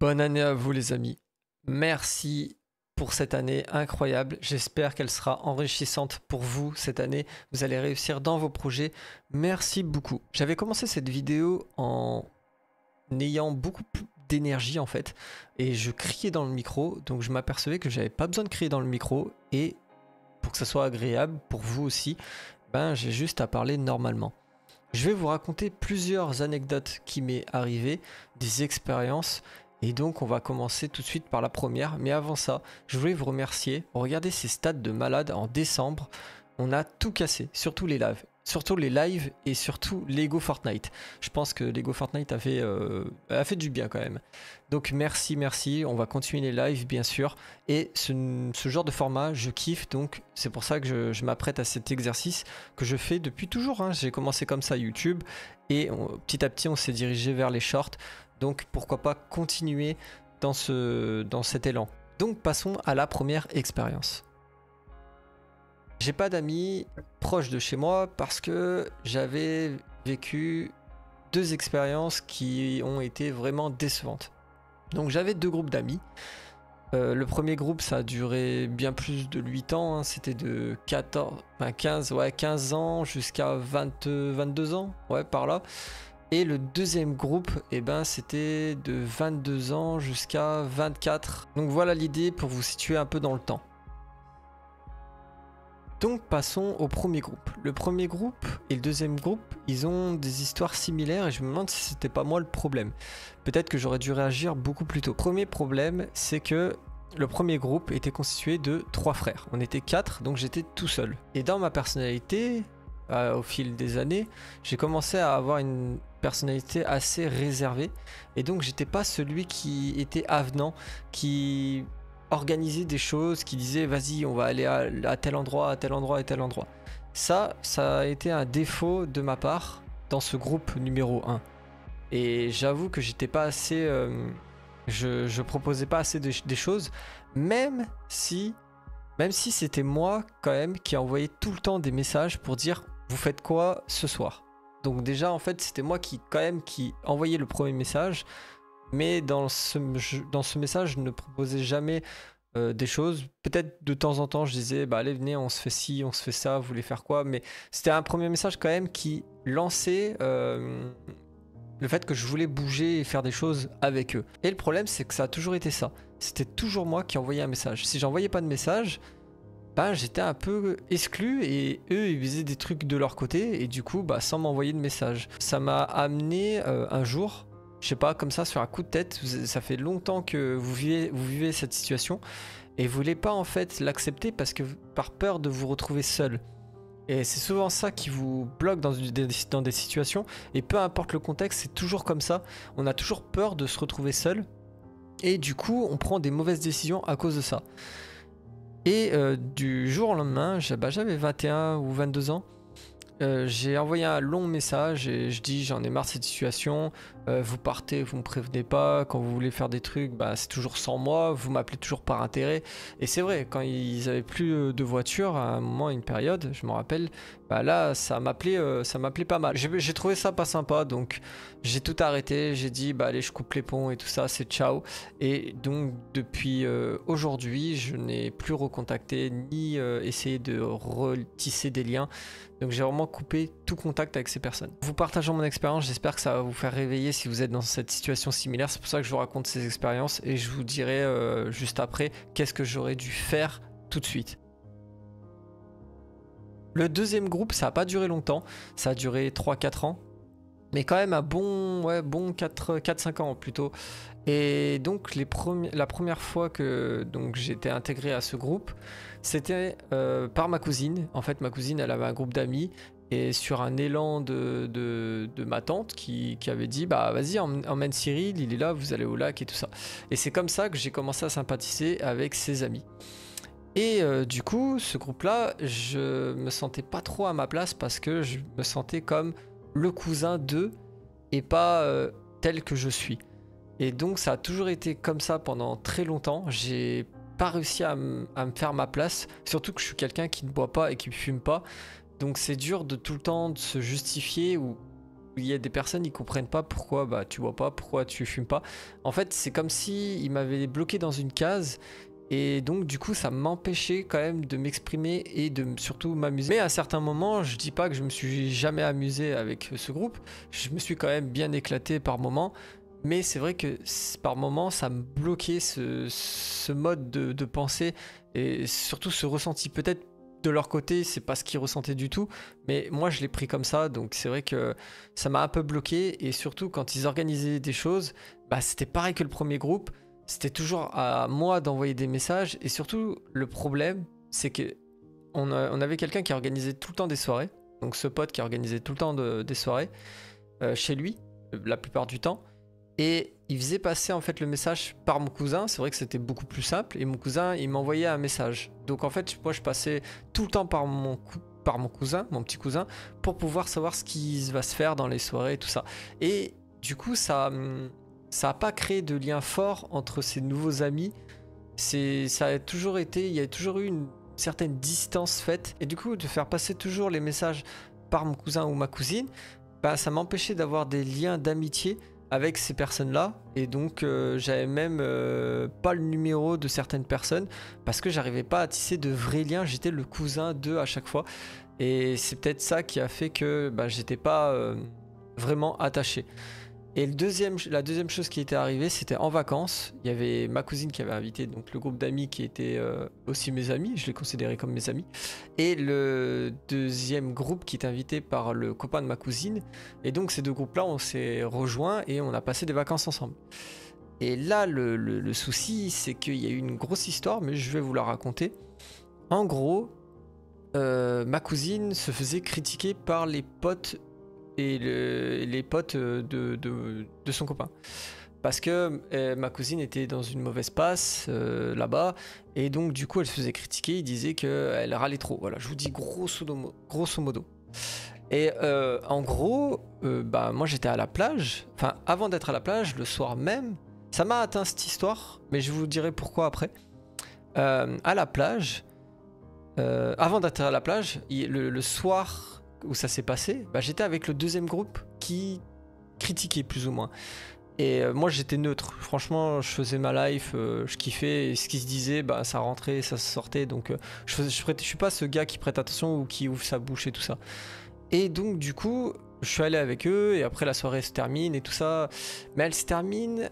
Bonne année à vous les amis. Merci pour cette année incroyable. J'espère qu'elle sera enrichissante pour vous cette année. Vous allez réussir dans vos projets. Merci beaucoup. J'avais commencé cette vidéo en ayant beaucoup d'énergie en fait. Et je criais dans le micro. Donc je m'apercevais que j'avais pas besoin de crier dans le micro. Et pour que ça soit agréable pour vous aussi, ben j'ai juste à parler normalement. Je vais vous raconter plusieurs anecdotes qui m'est arrivé, des expériences. Et donc on va commencer tout de suite par la première. Mais avant ça, je voulais vous remercier. Regardez ces stats de malade en décembre. On a tout cassé, surtout les lives. Surtout les lives et surtout Lego Fortnite. Je pense que Lego Fortnite a fait du bien quand même. Donc merci, merci. On va continuer les lives bien sûr. Et ce genre de format, je kiffe. Donc c'est pour ça que je m'apprête à cet exercice que je fais depuis toujours. Hein. J'ai commencé comme ça YouTube. Et petit à petit on s'est dirigé vers les shorts. Donc pourquoi pas continuer dans cet élan. Donc passons à la première expérience. J'ai pas d'amis proches de chez moi parce que j'avais vécu deux expériences qui ont été vraiment décevantes. Donc j'avais deux groupes d'amis. Le premier groupe ça a duré bien plus de 8 ans, hein. C'était de 15 ans jusqu'à 22 ans, ouais par là. Et le deuxième groupe, eh ben, c'était de 22 ans jusqu'à 24. Donc voilà l'idée pour vous situer un peu dans le temps. Donc passons au premier groupe. Le premier groupe et le deuxième groupe, ils ont des histoires similaires et je me demande si c'était pas moi le problème. Peut-être que j'aurais dû réagir beaucoup plus tôt. Premier problème, c'est que le premier groupe était constitué de 3 frères. On était 4, donc j'étais tout seul. Et dans ma personnalité, au fil des années, j'ai commencé à avoir une personnalité assez réservée et donc j'étais pas celui qui était avenant, qui organisait des choses, qui disait vas-y on va aller à tel endroit, à tel endroit et tel endroit. Ça a été un défaut de ma part dans ce groupe numéro 1 et j'avoue que j'étais pas assez je proposais pas assez des choses, même si c'était moi quand même qui envoyais tout le temps des messages pour dire vous faites quoi ce soir. Donc déjà en fait c'était moi qui envoyais le premier message, mais dans ce message je ne proposais jamais des choses. Peut-être de temps en temps je disais bah allez venez on se fait ci, on se fait ça, vous voulez faire quoi, mais c'était un premier message quand même qui lançait le fait que je voulais bouger et faire des choses avec eux. Et le problème c'est que ça a toujours été ça. C'était toujours moi qui envoyais un message. Si j'envoyais pas de message, bah, j'étais un peu exclu et eux ils faisaient des trucs de leur côté et du coup bah, sans m'envoyer de message. Ça m'a amené un jour, je sais pas, comme ça sur un coup de tête, ça fait longtemps que vous vivez cette situation et vous voulez pas en fait l'accepter parce que par peur de vous retrouver seul. Et c'est souvent ça qui vous bloque dans des situations et peu importe le contexte, c'est toujours comme ça. On a toujours peur de se retrouver seul et du coup on prend des mauvaises décisions à cause de ça. Et du jour au lendemain, j'avais 21 ou 22 ans, j'ai envoyé un long message et je dis j'en ai marre de cette situation, vous partez, vous me prévenez pas, quand vous voulez faire des trucs, bah, c'est toujours sans moi, vous m'appelez toujours par intérêt. Et c'est vrai, quand ils avaient plus de voiture, à un moment, une période, je me rappelle, bah là ça m'appelait pas mal. J'ai trouvé ça pas sympa, donc j'ai tout arrêté, j'ai dit bah allez je coupe les ponts et tout ça, c'est ciao. Et donc depuis aujourd'hui, je n'ai plus recontacté ni essayé de retisser des liens. Donc j'ai vraiment coupé tout contact avec ces personnes. Vous partageant mon expérience, j'espère que ça va vous faire réveiller si vous êtes dans cette situation similaire. C'est pour ça que je vous raconte ces expériences et je vous dirai juste après qu'est-ce que j'aurais dû faire tout de suite. Le deuxième groupe, ça n'a pas duré longtemps, ça a duré 3-4 ans. Mais quand même un bon 4-5 ans plutôt. Et donc la première fois que j'ai été intégré à ce groupe, c'était par ma cousine. En fait ma cousine elle avait un groupe d'amis et sur un élan de ma tante qui avait dit bah vas-y emmène Cyril, il est là, vous allez au lac et tout ça. Et c'est comme ça que j'ai commencé à sympathiser avec ses amis. Et du coup ce groupe là je me sentais pas trop à ma place parce que je me sentais comme le cousin d'eux et pas tel que je suis. Et donc ça a toujours été comme ça pendant très longtemps. J'ai pas réussi à me faire ma place, surtout que je suis quelqu'un qui ne boit pas et qui ne fume pas. Donc c'est dur de tout le temps de se justifier ou il y a des personnes, ils comprennent pas pourquoi bah, tu bois pas, pourquoi tu fumes pas. En fait, c'est comme si ils m'avaient bloqué dans une case. Et donc du coup ça m'empêchait quand même de m'exprimer et de surtout m'amuser. Mais à certains moments, je dis pas que je me suis jamais amusé avec ce groupe, je me suis quand même bien éclaté par moments, mais c'est vrai que par moments ça me bloquait ce mode de pensée et surtout ce ressenti. Peut-être de leur côté c'est pas ce qu'ils ressentaient du tout, mais moi je l'ai pris comme ça, donc c'est vrai que ça m'a un peu bloqué. Et surtout quand ils organisaient des choses, bah c'était pareil que le premier groupe. C'était toujours à moi d'envoyer des messages. Et surtout, le problème, c'est que on avait quelqu'un qui organisait tout le temps des soirées. Donc ce pote qui organisait tout le temps des soirées chez lui, la plupart du temps. Et il faisait passer en fait le message par mon cousin. C'est vrai que c'était beaucoup plus simple. Et mon cousin, il m'envoyait un message. Donc en fait, moi, je passais tout le temps par mon cousin, mon petit cousin, pour pouvoir savoir ce qui va se faire dans les soirées et tout ça. Et du coup, ça n'a pas créé de lien fort entre ces nouveaux amis. Ça a toujours été, il y a toujours eu une certaine distance faite. Et du coup, de faire passer toujours les messages par mon cousin ou ma cousine, bah, ça m'empêchait d'avoir des liens d'amitié avec ces personnes-là. Et donc, j'avais même pas le numéro de certaines personnes parce que j'arrivais pas à tisser de vrais liens. J'étais le cousin d'eux à chaque fois. Et c'est peut-être ça qui a fait que bah, j'étais pas vraiment attaché. Et la deuxième chose qui était arrivée, c'était en vacances. Il y avait ma cousine qui avait invité donc, le groupe d'amis qui étaient aussi mes amis. Je les considérais comme mes amis. Et le deuxième groupe qui était invité par le copain de ma cousine. Et donc ces deux groupes-là, on s'est rejoints et on a passé des vacances ensemble. Et là, le souci, c'est qu'il y a eu une grosse histoire, mais je vais vous la raconter. En gros, ma cousine se faisait critiquer par les potes et les potes de son copain. Parce que ma cousine était dans une mauvaise passe là-bas, et donc du coup elle se faisait critiquer, il disait qu'elle râlait trop. Voilà, je vous dis grosso modo. Et en gros, bah, moi j'étais à la plage, enfin avant d'être à la plage, le soir même, ça m'a atteint cette histoire, mais je vous dirai pourquoi après. À la plage, avant d'être à la plage, le soir où ça s'est passé, bah, j'étais avec le deuxième groupe qui critiquait plus ou moins. Et moi j'étais neutre, franchement je faisais ma life, je kiffais, et ce qui se disait, bah, ça rentrait, ça sortait, donc je suis pas ce gars qui prête attention ou qui ouvre sa bouche et tout ça. Et donc du coup, je suis allé avec eux, et après la soirée se termine et tout ça, mais elle se termine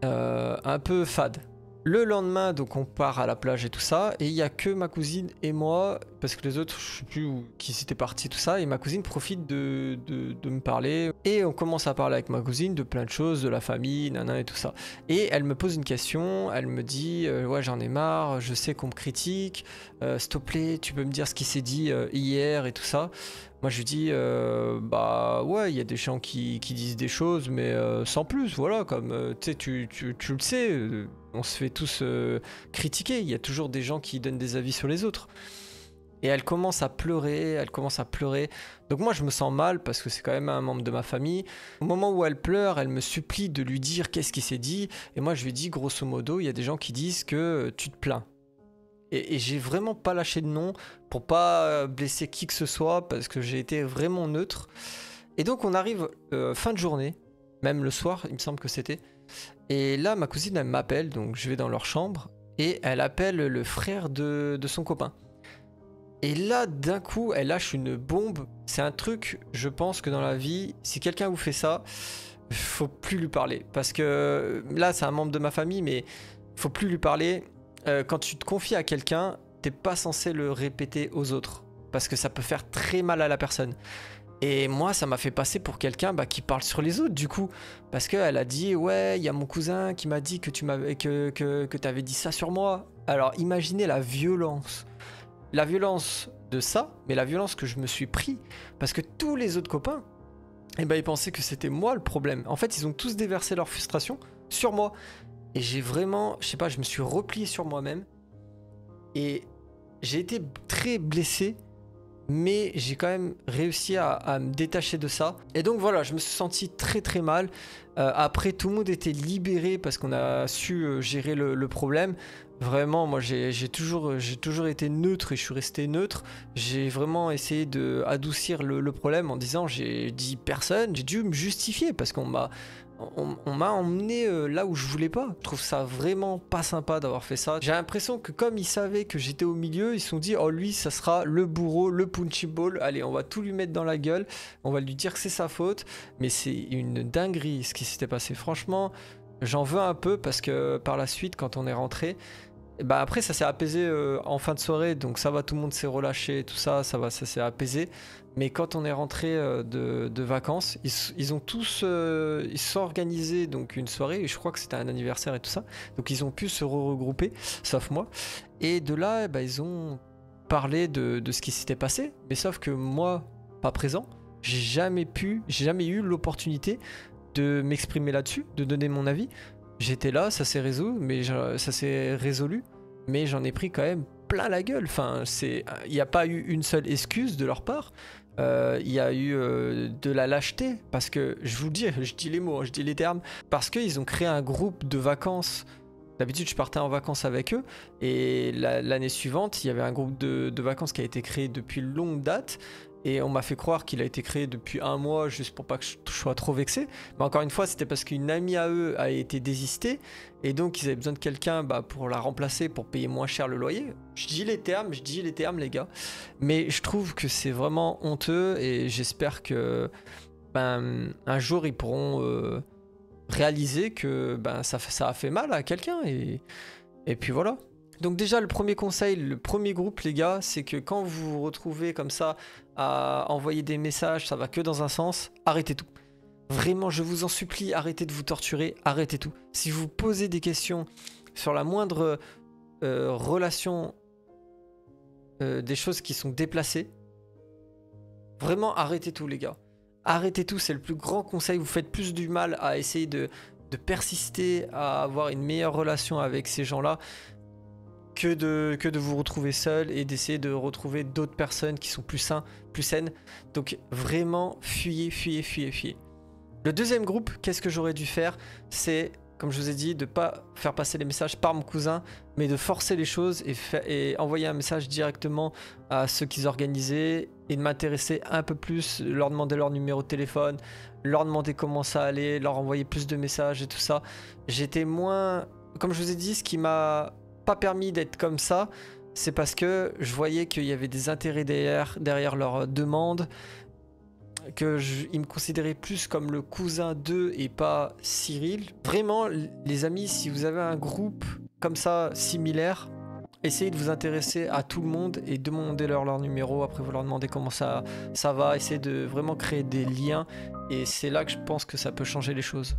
un peu fade. Le lendemain, donc on part à la plage et tout ça, et il y a que ma cousine et moi, parce que les autres, je sais plus où, qui s'étaient partis, tout ça, et ma cousine profite de me parler, et on commence à parler avec ma cousine de plein de choses, de la famille, nana et tout ça. Et elle me pose une question, elle me dit, ouais j'en ai marre, je sais qu'on me critique, s'il te plaît, tu peux me dire ce qui s'est dit hier et tout ça. Moi je lui dis bah ouais il y a des gens qui disent des choses mais sans plus, voilà, comme tu sais tu le sais, on se fait tous critiquer, il y a toujours des gens qui donnent des avis sur les autres. Et elle commence à pleurer, donc moi je me sens mal parce que c'est quand même un membre de ma famille. Au moment où elle pleure, elle me supplie de lui dire qu'est-ce qui s'est dit, et moi je lui dis grosso modo il y a des gens qui disent que tu te plains. Et j'ai vraiment pas lâché de nom pour pas blesser qui que ce soit parce que j'ai été vraiment neutre. Et donc on arrive fin de journée, même le soir, il me semble que c'était. Et là ma cousine elle m'appelle, donc je vais dans leur chambre et elle appelle le frère de son copain. Et là d'un coup elle lâche une bombe. C'est un truc, je pense que dans la vie, si quelqu'un vous fait ça, faut plus lui parler. Parce que là c'est un membre de ma famille, mais faut plus lui parler. Quand tu te confies à quelqu'un, t'es pas censé le répéter aux autres parce que ça peut faire très mal à la personne. Et moi, ça m'a fait passer pour quelqu'un qui parle sur les autres du coup, parce qu'elle a dit ouais, il y a mon cousin qui m'a dit que t'avais dit ça sur moi. Alors imaginez la violence de ça, mais la violence que je me suis pris parce que tous les autres copains, ils pensaient que c'était moi le problème. En fait, ils ont tous déversé leur frustration sur moi. Et j'ai vraiment, je sais pas, je me suis replié sur moi-même. Et j'ai été très blessé. mais j'ai quand même réussi à me détacher de ça. Et donc voilà, je me suis senti très mal. Après, tout le monde était libéré parce qu'on a su gérer le problème. Vraiment, moi j'ai toujours été neutre et je suis resté neutre. J'ai vraiment essayé d'adoucir le problème en disant j'ai dit personne, j'ai dû me justifier parce qu'on m'a emmené là où je voulais pas. Je trouve ça vraiment pas sympa d'avoir fait ça. J'ai l'impression que comme ils savaient que j'étais au milieu, ils se sont dit oh lui ça sera le bourreau, le punchy ball, allez on va tout lui mettre dans la gueule, on va lui dire que c'est sa faute. Mais c'est une dinguerie ce qui s'était passé, franchement j'en veux un peu parce que par la suite quand on est rentré, bah après ça s'est apaisé en fin de soirée, donc ça va, tout le monde s'est relâché, tout ça, ça s'est apaisé. Mais quand on est rentré de vacances, ils ont tous, ils se sont organisés donc une soirée, et je crois que c'était un anniversaire et tout ça, donc ils ont pu se regrouper, sauf moi. Et de là, bah, ils ont parlé de ce qui s'était passé, mais sauf que moi, pas présent, j'ai jamais eu l'opportunité de m'exprimer là-dessus, de donner mon avis. J'étais là, ça s'est résolu, mais j'en ai pris quand même plein la gueule. Enfin, il n'y a pas eu une seule excuse de leur part. Il y a eu de la lâcheté, parce que je vous dis, je dis les mots, je dis les termes, parce qu'ils ont créé un groupe de vacances. D'habitude, je partais en vacances avec eux, et l'année suivante, il y avait un groupe de vacances qui a été créé depuis longue date. Et on m'a fait croire qu'il a été créé depuis 1 mois juste pour pas que je sois trop vexé. Mais encore une fois, c'était parce qu'une amie à eux a été désistée. Et donc, ils avaient besoin de quelqu'un pour la remplacer, pour payer moins cher le loyer. Je dis les termes, les gars. Mais je trouve que c'est vraiment honteux. Et j'espère que un jour, ils pourront réaliser que ça a fait mal à quelqu'un. Et puis voilà. Donc déjà, le premier conseil, le premier groupe, les gars, c'est que quand vous vous retrouvez comme ça à envoyer des messages, ça va que dans un sens, arrêtez tout. Vraiment, je vous en supplie, arrêtez de vous torturer, arrêtez tout. Si vous posez des questions sur la moindre relation, des choses qui sont déplacées, vraiment arrêtez tout, les gars. Arrêtez tout, c'est le plus grand conseil. Vous faites plus du mal à essayer de persister, à avoir une meilleure relation avec ces gens-là, que de vous retrouver seul et d'essayer de retrouver d'autres personnes qui sont plus saines. Donc vraiment, fuyez. Le deuxième groupe, qu'est-ce que j'aurais dû faire? C'est, comme je vous ai dit, de pas faire passer les messages par mon cousin, mais de forcer les choses et envoyer un message directement à ceux qu'ils organisaient et de m'intéresser un peu plus, leur demander leur numéro de téléphone, leur demander comment ça allait, leur envoyer plus de messages et tout ça. J'étais moins... Comme je vous ai dit, ce qui m'a pas permis d'être comme ça, c'est parce que je voyais qu'il y avait des intérêts derrière leur demande, ils me considéraient plus comme le cousin d'eux et pas Cyril. Vraiment, les amis, si vous avez un groupe comme ça, similaire, essayez de vous intéresser à tout le monde et demandez-leur leur numéro, après vous leur demandez comment ça va, essayez de vraiment créer des liens, et c'est là que je pense que ça peut changer les choses.